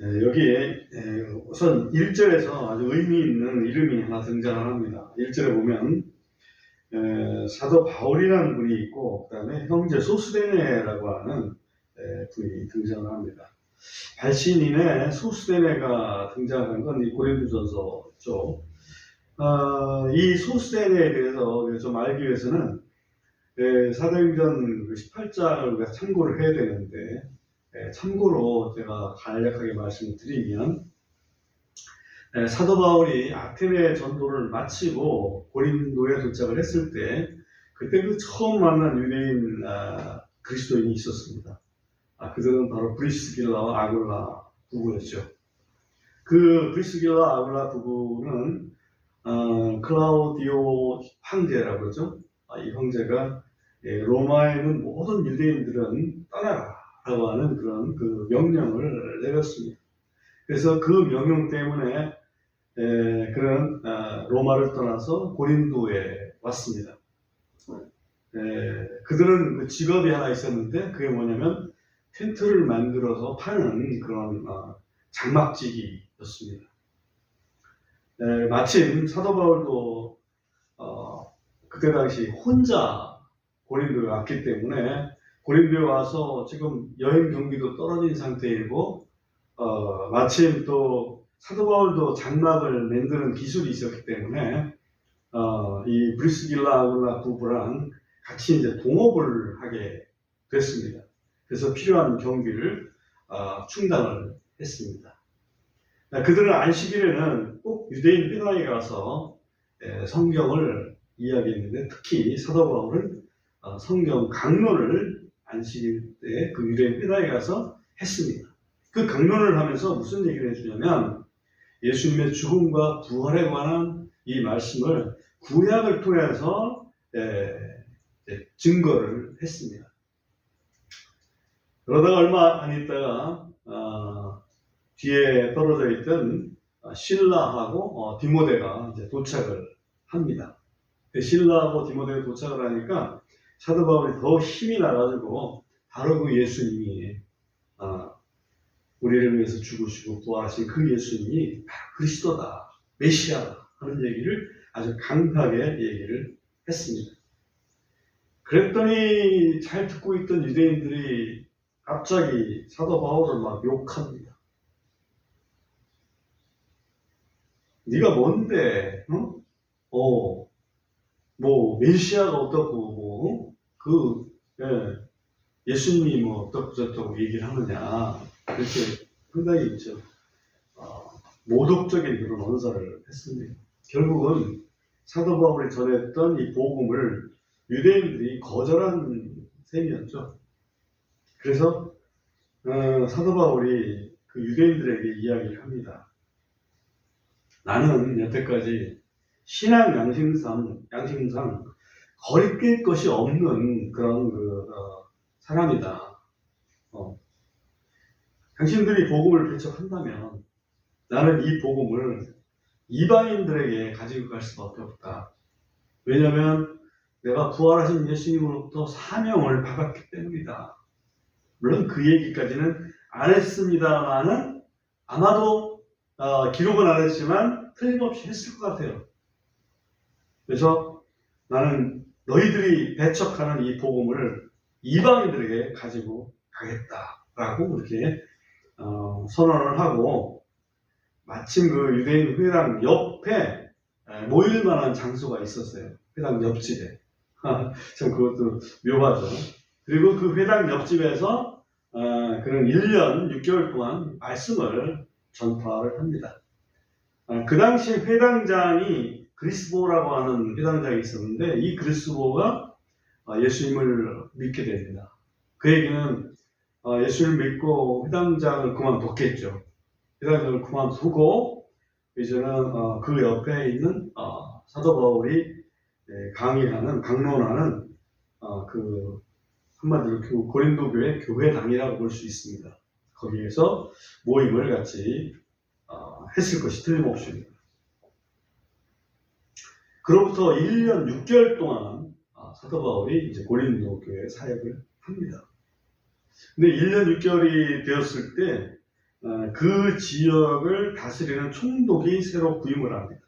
여기에 우선 1절에서 아주 의미 있는 이름이 하나 등장을 합니다. 1절에 보면 사도 바울이라는 분이 있고 그 다음에 형제 소스데네라고 하는 분이 등장을 합니다. 발신인의 소스데네가 등장한 건 이 고린도전서 쪽. 이 소스데네에 대해서 좀 알기 위해서는 사도행전 18장을 우리가 참고를 해야 되는데, 참고로 제가 간략하게 말씀을 드리면, 사도 바울이 아테네 전도를 마치고 고린도에 도착을 했을 때, 그때 그 처음 만난 유대인 그리스도인이 있었습니다. 그들은 바로 브리스길라와 아굴라 부부였죠. 그 브리스길라 아굴라 부부는 클라우디오 황제라고 그러죠. 이 황제가 로마에 있는 모든 유대인들은 떠나라 라고 하는 그런 그 명령을 내렸습니다. 그래서 그 명령 때문에 그런 로마를 떠나서 고린도에 왔습니다. 그들은 그 직업이 하나 있었는데 그게 뭐냐면 텐트를 만들어서 파는 그런 장막지기였습니다. 마침 사도 바울도 그때 당시 혼자 고린도에 왔기 때문에 고린도에 와서 지금 여행 경비도 떨어진 상태이고 마침 또 사도 바울도 장막을 만드는 기술이 있었기 때문에 이 브리스길라 아굴라 부부랑 같이 이제 동업을 하게 됐습니다. 그래서 필요한 경비를 충당을 했습니다. 그들은 안식일에는 꼭 유대인 회당에 가서 성경을 이야기했는데 특히 사도 바울은 성경 강론을 안식일 때 그 유대인 회당에 가서 했습니다. 그 강론을 하면서 무슨 얘기를 해주냐면 예수님의 죽음과 부활에 관한 이 말씀을 구약을 통해서 증거를 했습니다. 그러다가 얼마 안 있다가 뒤에 떨어져 있던 실라하고 디모데가 이제 도착을 합니다. 실라하고 디모데가 도착을 하니까 사도 바울이 더 힘이 나가지고 바로 그 예수님이 우리를 위해서 죽으시고 부활하신 그 예수님이 바로 그리스도다, 메시아다 하는 얘기를 아주 강하게 얘기를 했습니다. 그랬더니 잘 듣고 있던 유대인들이 갑자기 사도 바울을 막 욕합니다. 네가 뭔데? 뭐 메시아가 어떻고 예수님이 뭐 어떻고 저떻고 얘기를 하느냐 그렇게 상당히 있죠. 모독적인 그런 언사를 했습니다. 결국은 사도 바울이 전했던 이 복음을 유대인들이 거절한 셈이었죠. 그래서 사도 바울이 그 유대인들에게 이야기를 합니다. 나는 여태까지 신앙 양심상 거리낄 것이 없는 그런 사람이다. 당신들이 복음을 배척한다면 나는 이 복음을 이방인들에게 가지고 갈 수밖에 없다. 왜냐하면 내가 부활하신 예수님으로부터 사명을 받았기 때문이다. 물론 그 얘기까지는 안 했습니다만은 아마도 기록은 안 했지만 틀림없이 했을 것 같아요. 그래서 나는 너희들이 배척하는 이 복음을 이방인들에게 가지고 가겠다라고 이렇게 선언을 하고 마침 그 유대인 회당 옆에 모일 만한 장소가 있었어요. 회당 옆집에. 참 그것도 묘하죠. 그리고 그 회당 옆집에서 그런 1년 6개월 동안 말씀을 전파를 합니다. 그 당시 회당장이 그리스보라고 하는 회당장이 있었는데 이 그리스보가 예수님을 믿게 됩니다. 그 얘기는 예수님을 믿고 회당장을 그만뒀겠죠. 회당장을 그만두고 이제는 그 옆에 있는 사도 바울이 강론하는 그 한마디로 고린도 교회 교회당이라고 볼 수 있습니다. 거기에서 모임을 같이 했을 것이 틀림없습니다. 그로부터 1년 6개월 동안 사도 바울이 이제 고린도 교회에 사역을 합니다. 근데 1년 6개월이 되었을 때 그 지역을 다스리는 총독이 새로 부임을 합니다.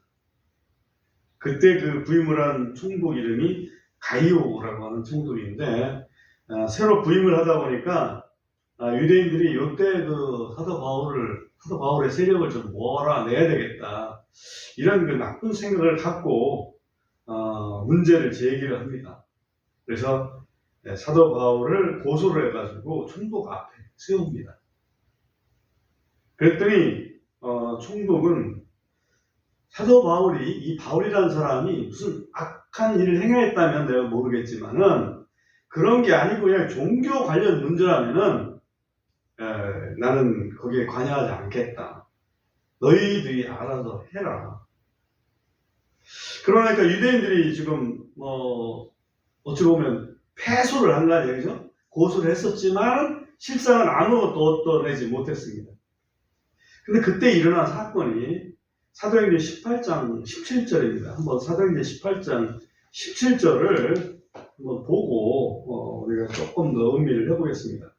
그때 그 부임을 한 총독 이름이 가이오라고 하는 총독인데, 새로 부임을 하다 보니까 유대인들이 이때 그 사도 바울의 세력을 좀 몰아내야 되겠다, 이런 그 나쁜 생각을 갖고 문제를 제기를 합니다. 그래서 사도 바울을 고소를 해가지고 총독 앞에 세웁니다. 그랬더니 총독은 사도 바울이, 이 바울이라는 사람이 무슨 악한 일을 행했다면 내가 모르겠지만은 그런 게 아니고 그냥 종교 관련 문제라면은 나는 거기에 관여하지 않겠다. 너희들이 알아서 해라. 그러니까 유대인들이 지금 어찌 보면 패소를 한 거 아니죠? 고소를 했었지만 실상은 아무것도 얻어내지 못했습니다. 근데 그때 일어난 사건이 사도행전 18장 17절입니다. 한번 사도행전 18장 17절을 한번 보고 우리가 조금 더 음미를 해보겠습니다.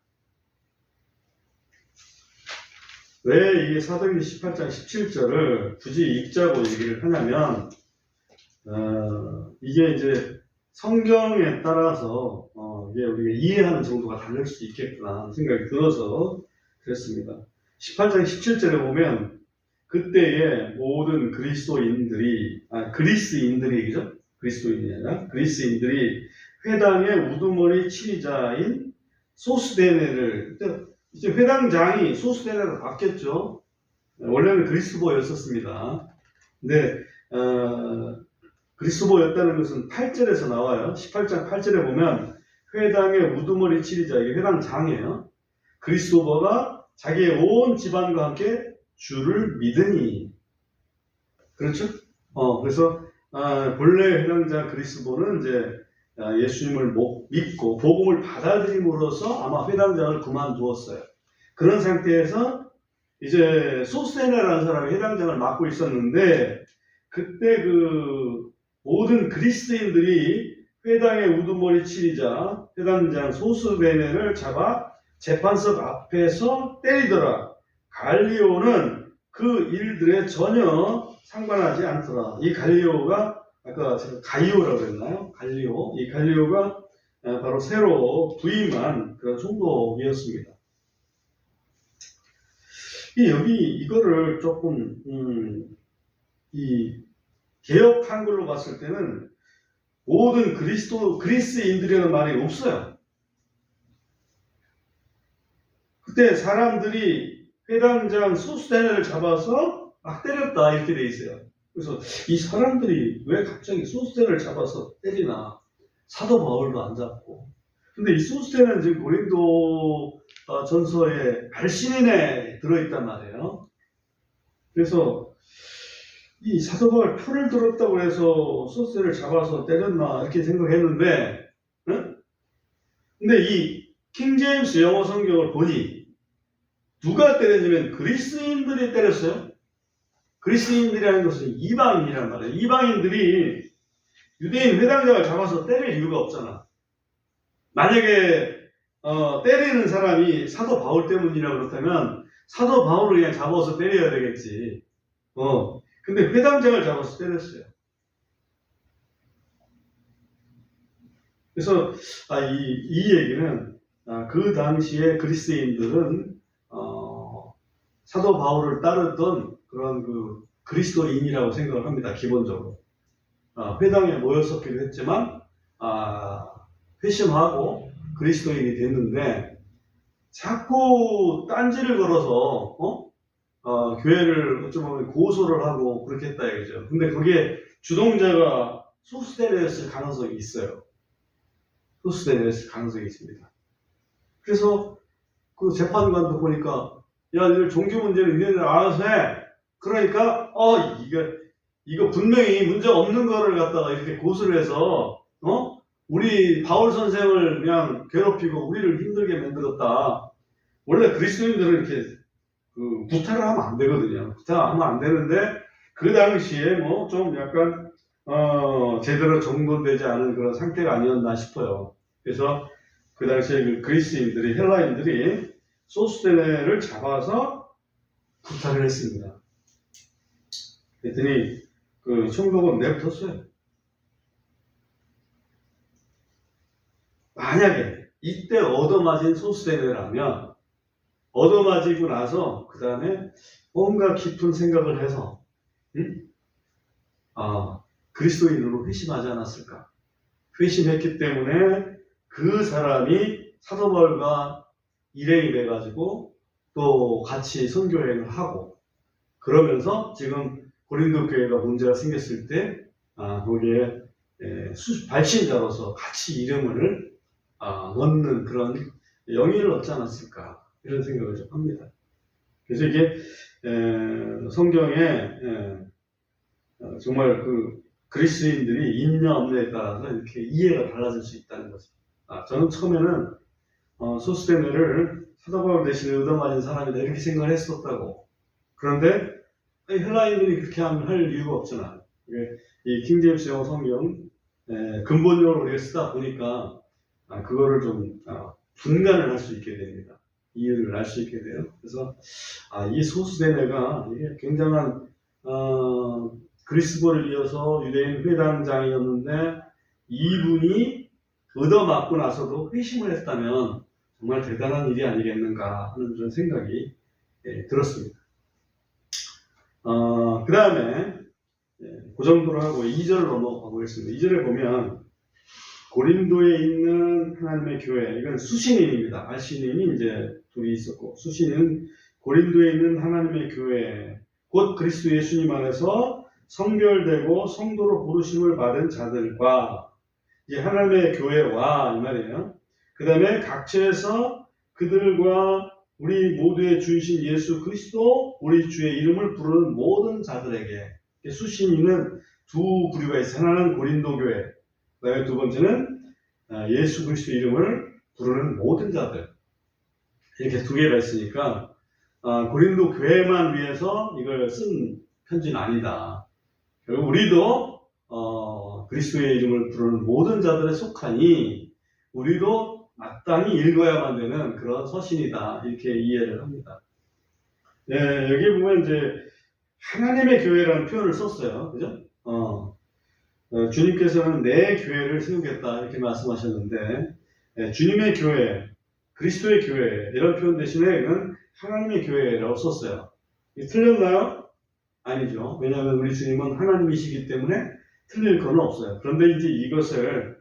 왜 이 사도행전 18장 17절을 굳이 읽자고 얘기를 하냐면, 이게 이제 성경에 따라서 이게 우리가 이해하는 정도가 다를 수 있겠구나 하는 생각이 들어서 그랬습니다. 18장 17절에 보면 그때의 모든 그리스도인들이, 그리스인들이죠? 그리스도인이 아니라 그리스인들이 회당의 우두머리 치리자인 소스데네를, 이제 회당장이 소스데네로 바뀌었죠. 원래는 그리스도였었습니다. 근데 그리스도였다는 것은 8절에서 나와요. 18장 8절에 보면 회당의 우두머리 치리자, 이게 회당장이에요. 그리스도가 자기의 온 집안과 함께 주를 믿으니. 그렇죠? 그래서 본래 회당자 그리스도는 이제 예수님을 믿고 복음을 받아들임으로써 아마 회당장을 그만두었어요. 그런 상태에서 이제 소스데네라는 사람이 회당장을 맡고 있었는데, 그때 그 모든 그리스도인들이 회당의 우두머리 치리자 회당장 소스데네를 잡아 재판석 앞에서 때리더라. 갈리오는 그 일들에 전혀 상관하지 않더라. 이 갈리오가 아까 제가 가이오라고 했나요? 갈리오. 이 갈리오가 바로 새로 부임한 그런 총독이었습니다. 여기 이거를 조금 이 개역 한글로 봤을 때는 모든 그리스인들이라는 말이 없어요. 그때 사람들이 회당장 소스데네를 잡아서 막 때렸다, 이렇게 돼 있어요. 그래서 이 사람들이 왜 갑자기 소스데네를 잡아서 때리나? 사도 바울도 안 잡고. 근데 이 소스데네는 지금 고린도 전서에 발신인에 들어있단 말이에요. 그래서 이 사도 바울 표를 들었다고 해서 소스데네를 잡아서 때렸나, 이렇게 생각했는데, 응? 근데 이 킹제임스 영어 성경을 보니 누가 때렸냐면 그리스인들이 때렸어요. 그리스인들이라는 것은 이방인이란 말이에요. 이방인들이 유대인 회당장을 잡아서 때릴 이유가 없잖아. 만약에 때리는 사람이 사도 바울 때문이라 그렇다면 사도 바울을 그냥 잡아서 때려야 되겠지. 근데 회당장을 잡아서 때렸어요. 그래서 이 얘기는 그 당시에 그리스인들은 사도 바울을 따르던 그런 그 그리스도인이라고 생각을 합니다. 기본적으로. 회당에 모였었기도 했지만 회심하고 그리스도인이 됐는데 자꾸 딴지를 걸어서 교회를 어쩌면 고소를 하고 그렇게 했다 이거죠. 근데 거기에 주동자가 소스데네였을 가능성이 있어요. 소스데네였을 가능성이 있습니다. 그래서 그 재판관도 보니까, 야, 너희들 종교 문제는 너희들 알아서 해. 그러니까 이거 분명히 문제 없는 거를 갖다가 이렇게 고소를 해서 우리 바울 선생을 그냥 괴롭히고 우리를 힘들게 만들었다. 원래 그리스도인들은 이렇게 구타를 하면 안 되거든요. 구타하면 안 되는데 그 당시에 뭐 좀 약간 제대로 정돈되지 않은 그런 상태가 아니었나 싶어요. 그래서 그 당시에 그 그리스인들이, 헬라인들이 소스데네를 잡아서 구타를 했습니다. 그랬더니 그 총독은 내버렸어요. 만약에 이때 얻어맞은 소수대뇌라면 얻어맞이고 나서 그 다음에 뭔가 깊은 생각을 해서 그리스도인으로 회심하지 않았을까? 회심했기 때문에 그 사람이 사도 바울과 일행이 돼가지고 또 같이 선교여행을 하고 그러면서 지금 고린도 교회가 문제가 생겼을 때 거기에 발신자로서 같이 이름을 넣는 그런 영예를 얻지 않았을까 이런 생각을 좀 합니다. 그래서 이게 성경에 정말 그 그리스도인들이 있냐 없냐에 따라서 이렇게 이해가 달라질 수 있다는 거죠. 저는 처음에는 소수대뇌를 사도 바울 대신에 얻어맞은 사람이다 이렇게 생각을 했었다고. 그런데 헬라인들이 그렇게 할 이유가 없잖아. 이 킹제임스 영어 성경 근본적으로 우리가 쓰다 보니까 그거를 좀 분간을 할 수 있게 됩니다. 이유를 알 수 있게 돼요. 그래서 이 소수대뇌가 이게 굉장한 그리스도를 이어서 유대인 회당장이었는데 이분이 얻어맞고 나서도 회심을 했다면 정말 대단한 일이 아니겠는가 하는 그런 생각이 들었습니다. 그 다음에 그 정도로 하고 2절을 넘어가 보겠습니다. 2절에 보면 고린도에 있는 하나님의 교회, 이건 수신인입니다. 알신인이 이제 둘이 있었고, 수신인은 고린도에 있는 하나님의 교회, 곧 그리스도 예수님 안에서 성결되고 성도로 부르심을 받은 자들과 이제 하나님의 교회와 이 말이에요. 그 다음에 각처에서 그들과 우리 모두의 주이신 예수 그리스도 우리 주의 이름을 부르는 모든 자들에게 수신인은 두 부류가 있어요. 하나는 고린도 교회, 그 다음에 두 번째는 예수 그리스도 이름을 부르는 모든 자들. 이렇게 두 개가 있으니까 고린도 교회만 위해서 이걸 쓴 편지는 아니다. 결국 우리도 그리스도의 이름을 부르는 모든 자들에 속하니 우리도 마땅히 읽어야만 되는 그런 서신이다. 이렇게 이해를 합니다. 여기 보면 이제 하나님의 교회라는 표현을 썼어요. 그죠? 주님께서는 내 교회를 세우겠다. 이렇게 말씀하셨는데, 주님의 교회, 그리스도의 교회, 이런 표현 대신에 이건 하나님의 교회라고 썼어요. 틀렸나요? 아니죠. 왜냐하면 우리 주님은 하나님이시기 때문에 틀릴 건 없어요. 그런데 이제 이것을,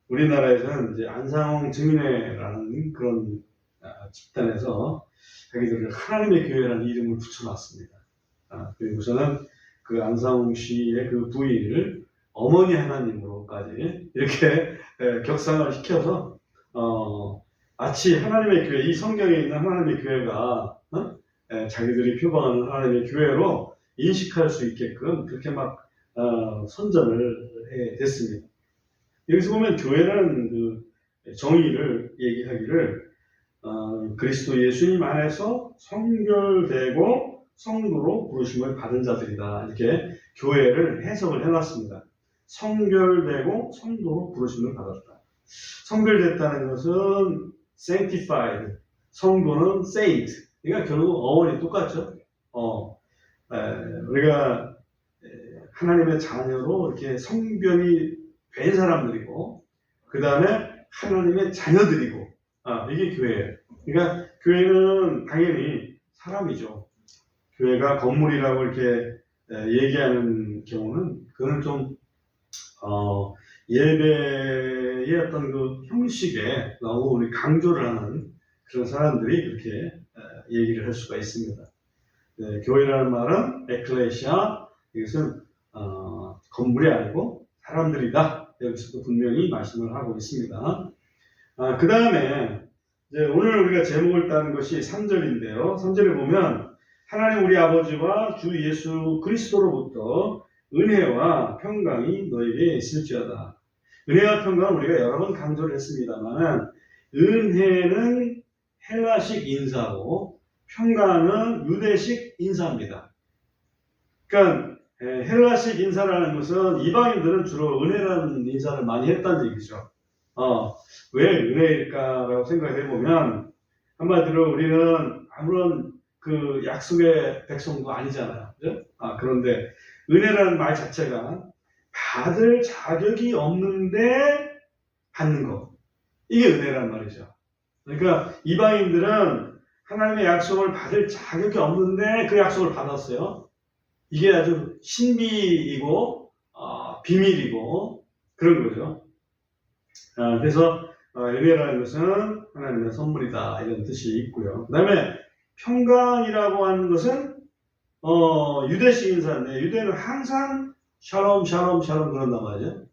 우리나라에서는 이제 안상홍 증인회라는 그런 집단에서 자기들을 하나님의 교회라는 이름을 붙여놨습니다. 그리고서는 그 안상홍 씨의 그 부인을 어머니 하나님으로까지 이렇게 격상을 시켜서 마치 하나님의 교회, 이 성경에 있는 하나님의 교회가 자기들이 표방하는 하나님의 교회로 인식할 수 있게끔 그렇게 막 선전을 해 됐습니다. 여기서 보면 교회라는 그 정의를 얘기하기를 그리스도 예수님 안에서 성결되고 성도로 부르심을 받은 자들이다. 이렇게 교회를 해석을 해놨습니다. 성결되고 성도로 부르심을 받았다. 성결됐다는 것은 sanctified, 성도는 saint. 그러니까 결국 어원이 똑같죠. 우리가 하나님의 자녀로 이렇게 성별이 된 사람들이고, 그 다음에 하나님의 자녀들이고, 이게 교회예요. 그러니까 교회는 당연히 사람이죠. 교회가 건물이라고 이렇게 얘기하는 경우는 그거는 좀 예배의 어떤 그 형식에 너무 우리 강조를 하는 그런 사람들이 그렇게 얘기를 할 수가 있습니다. 교회라는 말은 에클레시아, 이것은 건물이 아니고 사람들이다. 여기서도 분명히 말씀을 하고 있습니다. 그 다음에 오늘 우리가 제목을 따는 것이 3절인데요. 3절에 보면 하나님 우리 아버지와 주 예수 그리스도로부터 은혜와 평강이 너에게 있을지어다. 은혜와 평강은 우리가 여러 번 강조를 했습니다만 은혜는 헬라식 인사고 평강은 유대식 인사입니다. 그러니까 헬라식 인사라는 것은 이방인들은 주로 은혜라는 인사를 많이 했다는 얘기죠. 왜 은혜일까라고 생각해 보면 한마디로 우리는 아무런 그 약속의 백성도 아니잖아요. 그죠? 그런데 은혜라는 말 자체가 받을 자격이 없는데 받는 거. 이게 은혜란 말이죠. 그러니까 이방인들은 하나님의 약속을 받을 자격이 없는데 그 약속을 받았어요. 이게 아주 신비이고 비밀이고 그런 거죠. 그래서 은혜라는 것은 하나님의 선물이다 이런 뜻이 있고요. 그 다음에 평강이라고 하는 것은 유대식 인사인데 유대는 항상 샬롬 그런단 말이죠.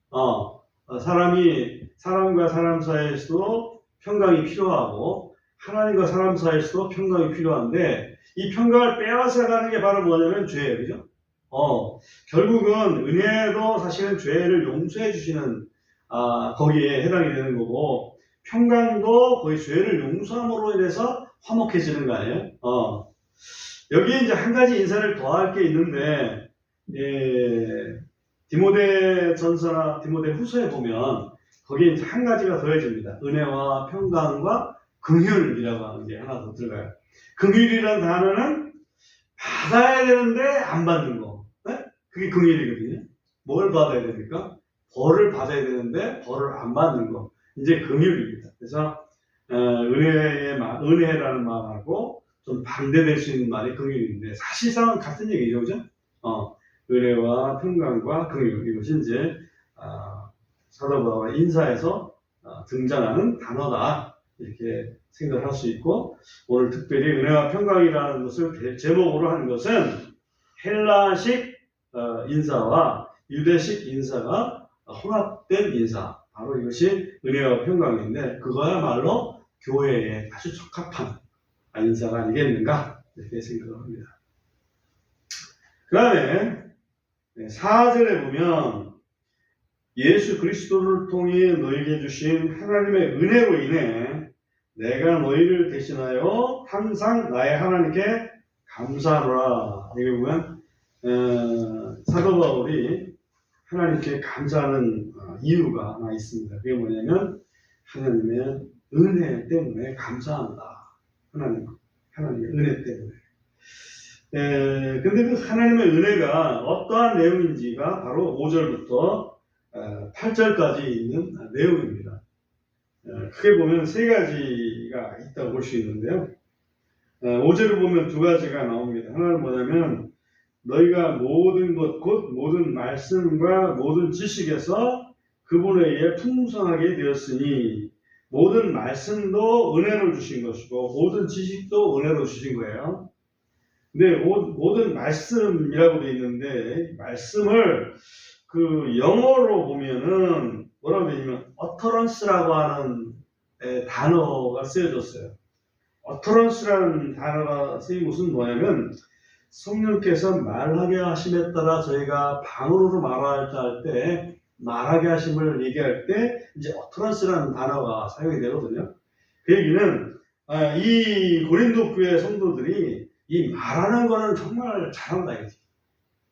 사람과 사람 사이에서도 평강이 필요하고 하나님과 사람 사이에서도 평강이 필요한데 이 평강을 빼앗아가는 게 바로 뭐냐면 죄예요. 그죠? 결국은 은혜도 사실은 죄를 용서해 주시는 거기에 해당이 되는 거고 평강도 거의 죄를 용서함으로 인해서 화목해지는 거 아니에요? 여기에 이제 한 가지 인사를 더할 게 있는데 디모데 전서나 디모데 후서에 보면 거기에 이제 한 가지가 더해집니다. 은혜와 평강과 긍휼이라고 하는 게 하나 더 들어가요. 긍휼이라는 단어는 받아야 되는데 안 받는 거. 네? 그게 긍휼이거든요. 뭘 받아야 됩니까? 벌을 받아야 되는데 벌을 안 받는 거. 이제 긍휼입니다. 그래서 은혜라는 말하고 좀 반대될 수 있는 말이 긍휼인데 사실상은 같은 얘기죠. 그죠? 은혜와 평강과 긍휼 이것이 이제 사도 바울의 인사에서 등장하는 단어다 이렇게 생각할 수 있고 오늘 특별히 은혜와 평강이라는 것을 제목으로 한 것은 헬라식 인사와 유대식 인사가 혼합된 인사 바로 이것이 은혜와 평강인데 그거야말로 교회에 아주 적합한 인사가 아니겠는가 이렇게 생각을 합니다. 그 다음에 4절에 보면 예수 그리스도를 통해 너에게 주신 하나님의 은혜로 인해 내가 너희를 대신하여 항상 나의 하나님께 감사하노라. 여기 보면 사도 바울이 하나님께 감사하는 이유가 하나 있습니다. 그게 뭐냐면 하나님의 은혜 때문에 감사한다. 하나님의 은혜 때문에. 근데 그 하나님의 은혜가 어떠한 내용인지가 바로 5절부터 8절까지 있는 내용입니다. 크게 보면 세 가지가 있다고 볼 수 있는데요. 5절을 보면 두 가지가 나옵니다. 하나는 뭐냐면 너희가 모든 것 곧 모든 말씀과 모든 지식에서 그분에 의해 풍성하게 되었으니 모든 말씀도 은혜로 주신 것이고 모든 지식도 은혜로 주신 거예요. 근데 모든 말씀이라고 되어 있는데 말씀을 그 영어로 보면은 뭐라고 되어 있냐면 utterance라고 하는 단어가 쓰여졌어요. utterance라는 단어가 쓰인 것은 뭐냐면 성령께서 말하게 하심에 따라 저희가 방언으로 말할 때 말하게 하심을 얘기할 때 이제 utterance라는 단어가 사용이 되거든요. 그 얘기는 이 고린도 교회 성도들이 이 말하는 거는 정말 잘한다 이거지.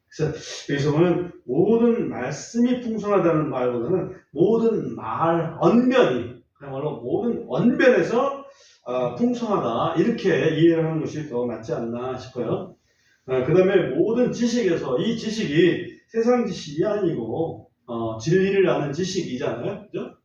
그래서 여기서 보면 모든 말씀이 풍성하다는 말보다는 모든 언변이 그야말로 모든 언변에서 풍성하다 이렇게 이해를 하는 것이 더 맞지 않나 싶어요. 그 다음에 모든 지식에서 이 지식이 세상 지식이 아니고 진리를 아는 지식이잖아요. 그죠?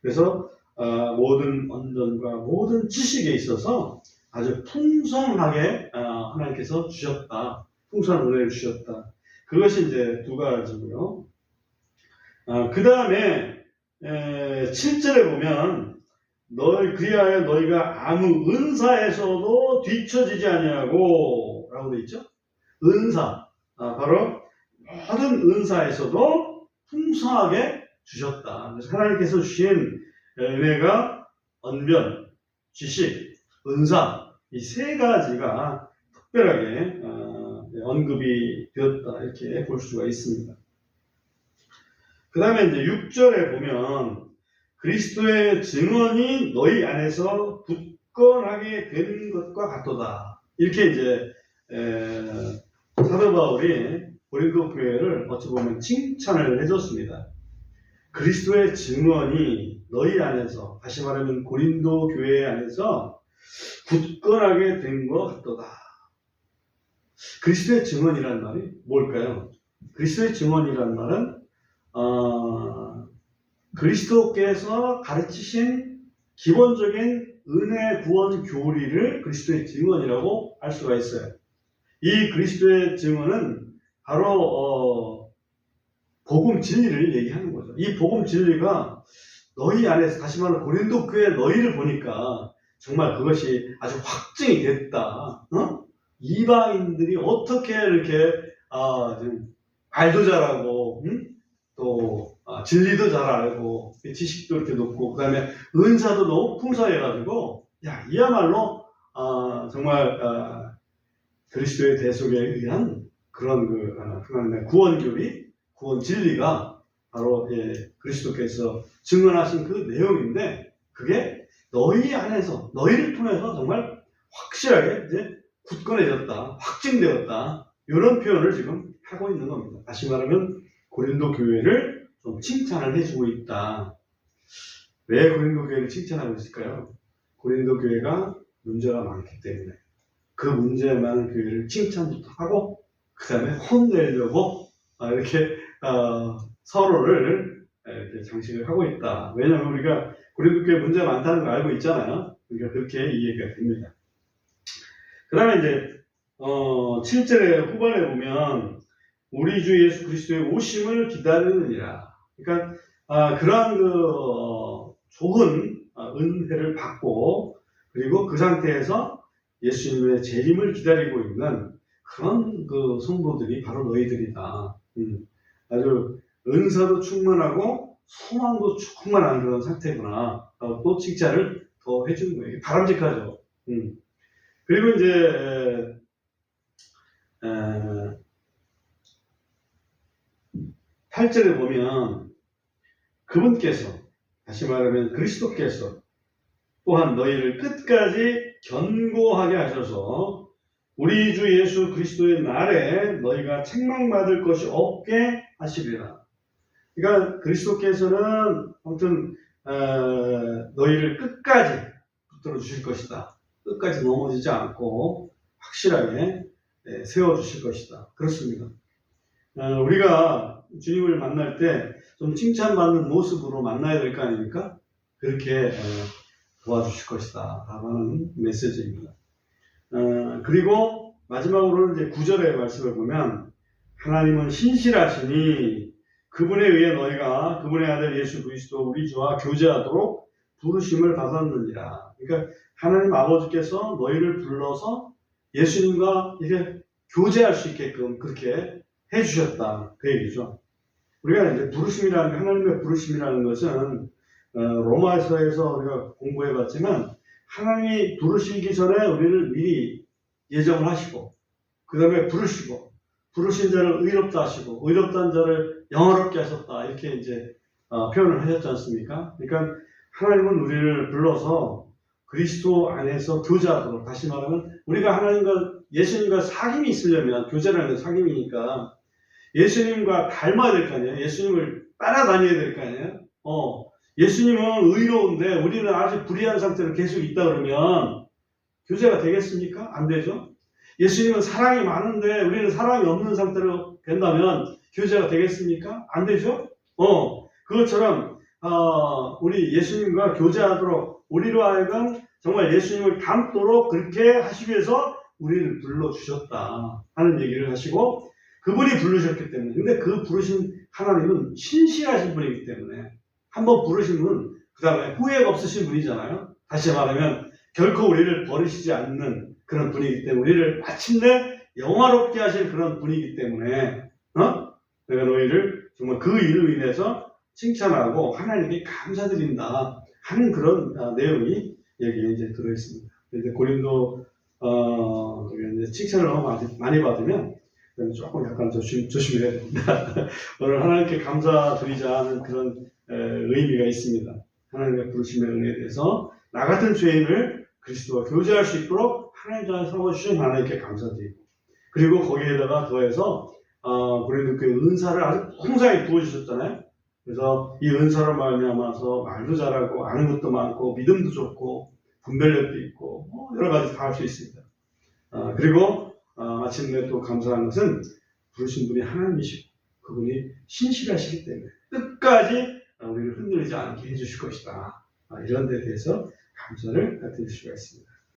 그래서 모든 언변과 모든 지식에 있어서 아주 풍성하게 하나님께서 주셨다. 풍성한 은혜를 주셨다. 그것이 이제 두 가지고요. 그 다음에 7절에 보면 그리하여 너희가 아무 은사에서도 뒤처지지 아니하고 라고 되어 있죠. 은사 바로 모든 은사에서도 풍성하게 주셨다. 그래서 하나님께서 주신 은혜가 언변, 지식, 은사 이 세 가지가 특별하게 언급이 되었다 이렇게 볼 수가 있습니다. 그 다음에 이제 6절에 보면 그리스도의 증언이 너희 안에서 굳건하게 된 것과 같도다 이렇게 이제 사도 바울이 고린도 교회를 어찌 보면 칭찬을 해줬습니다. 그리스도의 증언이 너희 안에서 다시 말하면 고린도 교회 안에서 굳건하게 된 것 같도다. 그리스도의 증언이란 말이 뭘까요? 그리스도의 증언이란 말은 그리스도께서 가르치신 기본적인 은혜 구원 교리를 그리스도의 증언이라고 할 수가 있어요. 이 그리스도의 증언은 바로 복음 진리를 얘기하는 거죠. 이 복음 진리가 너희 안에서, 다시 말하면 고린도 교회 너희를 보니까 정말 그것이 아주 확증이 됐다. 이방인들이 어떻게 이렇게 말도 잘하고 또 진리도 잘 알고 지식도 이렇게 높고 그다음에 은사도 너무 풍성해가지고 이야말로 정말 그리스도의 대속에 의한 그런 하나님의 구원 교리, 구원 진리가 바로 그리스도께서 증언하신 그 내용인데, 그게 너희 안에서, 너희를 통해서 정말 확실하게 이제 굳건해졌다, 확증되었다, 이런 표현을 지금 하고 있는 겁니다. 다시 말하면 고린도 교회를 좀 칭찬을 해주고 있다. 왜 고린도 교회를 칭찬하고 있을까요? 고린도 교회가 문제가 많기 때문에 그 문제 많은 교회를 칭찬부터 하고 그 다음에 혼내려고 이렇게 서로를 이렇게 장식을 하고 있다. 왜냐하면 우리가 고린도 교회 문제 많다는 걸 알고 있잖아요. 그러니까 그렇게 이해가 됩니다. 그 다음에 이제 7절의 후반에 보면 우리 주 예수 그리스도의 오심을 기다리느니라. 그러니까 그러한 좋은 은혜를 받고 그리고 그 상태에서 예수님의 재림을 기다리고 있는 그런 성도들이 바로 너희들이다. 아주 은사도 충만하고 소망도 충만한 그런 상태구나. 또 칭찬을 더 해주는 거예요. 바람직하죠. 그리고 이제 8절에 보면 그분께서, 다시 말하면 그리스도께서 또한 너희를 끝까지 견고하게 하셔서 우리 주 예수 그리스도의 날에 너희가 책망받을 것이 없게 하시리라. 그러니까 그리스도께서는 아무튼 너희를 끝까지 붙들어 주실 것이다. 끝까지 넘어지지 않고 확실하게 세워주실 것이다. 그렇습니다. 우리가 주님을 만날 때 좀 칭찬받는 모습으로 만나야 될 거 아닙니까? 그렇게 도와주실 것이다 라고 하는 메시지입니다. 그리고 마지막으로는 이제 9절의 말씀을 보면 하나님은 신실하시니 그분에 의해 너희가 그분의 아들 예수 그리스도 우리 주와 교제하도록 부르심을 받았느니라. 그러니까 하나님 아버지께서 너희를 불러서 예수님과 이렇게 교제할 수 있게끔 그렇게 해주셨다. 그 얘기죠. 우리가 이제 부르심이라는, 하나님의 부르심이라는 것은 로마서에서 우리가 공부해봤지만 하나님이 부르시기 전에 우리를 미리 예정을 하시고 그 다음에 부르시고 부르신 자를 의롭다 하시고 의롭다는 자를 영화롭게 하셨다. 이렇게 이제 표현을 하셨지 않습니까? 그러니까 하나님은 우리를 불러서 그리스도 안에서 교제하도록, 다시 말하면 우리가 하나님과 예수님과 사귐이 있으려면, 교제라는 건 사귐이니까 예수님과 닮아야 될 거 아니에요. 예수님을 따라다녀야 될 거 아니에요. 예수님은 의로운데 우리는 아주 불의한 상태로 계속 있다 그러면 교제가 되겠습니까? 안 되죠. 예수님은 사랑이 많은데 우리는 사랑이 없는 상태로 된다면 교제가 되겠습니까? 안 되죠. 그것처럼 우리 예수님과 교제하도록, 우리로 하여금 정말 예수님을 닮도록 그렇게 하시기 위해서 우리를 불러주셨다 하는 얘기를 하시고, 그분이 부르셨기 때문에, 근데 그 부르신 하나님은 신실하신 분이기 때문에, 한번 부르신 분, 그 다음에 후회가 없으신 분이잖아요. 다시 말하면 결코 우리를 버리시지 않는 그런 분이기 때문에, 우리를 마침내 영화롭게 하실 그런 분이기 때문에 내가 너희를 정말 그 일로 인해서 칭찬하고 하나님께 감사드린다 하는 그런 내용이 여기에 이제 들어있습니다. 이제 고린도 이제 칭찬을 너무 많이 받으면 조금 약간 조심해야 됩니다. 오늘 하나님께 감사드리자 하는 그런 의미가 있습니다. 하나님의 부르심의 은혜에 대해서 나 같은 죄인을 그리스도와 교제할 수 있도록 하나님 전에 세워주신 하나님께 감사드리고, 그리고 거기에다가 더해서 고린도 교회 은사를 아주 풍성하게 부어주셨잖아요. 그래서 이 은사로 말미암아서 말도 잘하고 아는 것도 많고 믿음도 좋고 분별력도 있고 여러 가지 다 할 수 있습니다. 그리고 마침내 또 감사한 것은 부르신 분이 하나님이시고 그분이 신실하시기 때문에 끝까지 우리를 흔들리지 않게 해주실 것이다. 이런 데 대해서 감사를 드릴 수가 있습니다.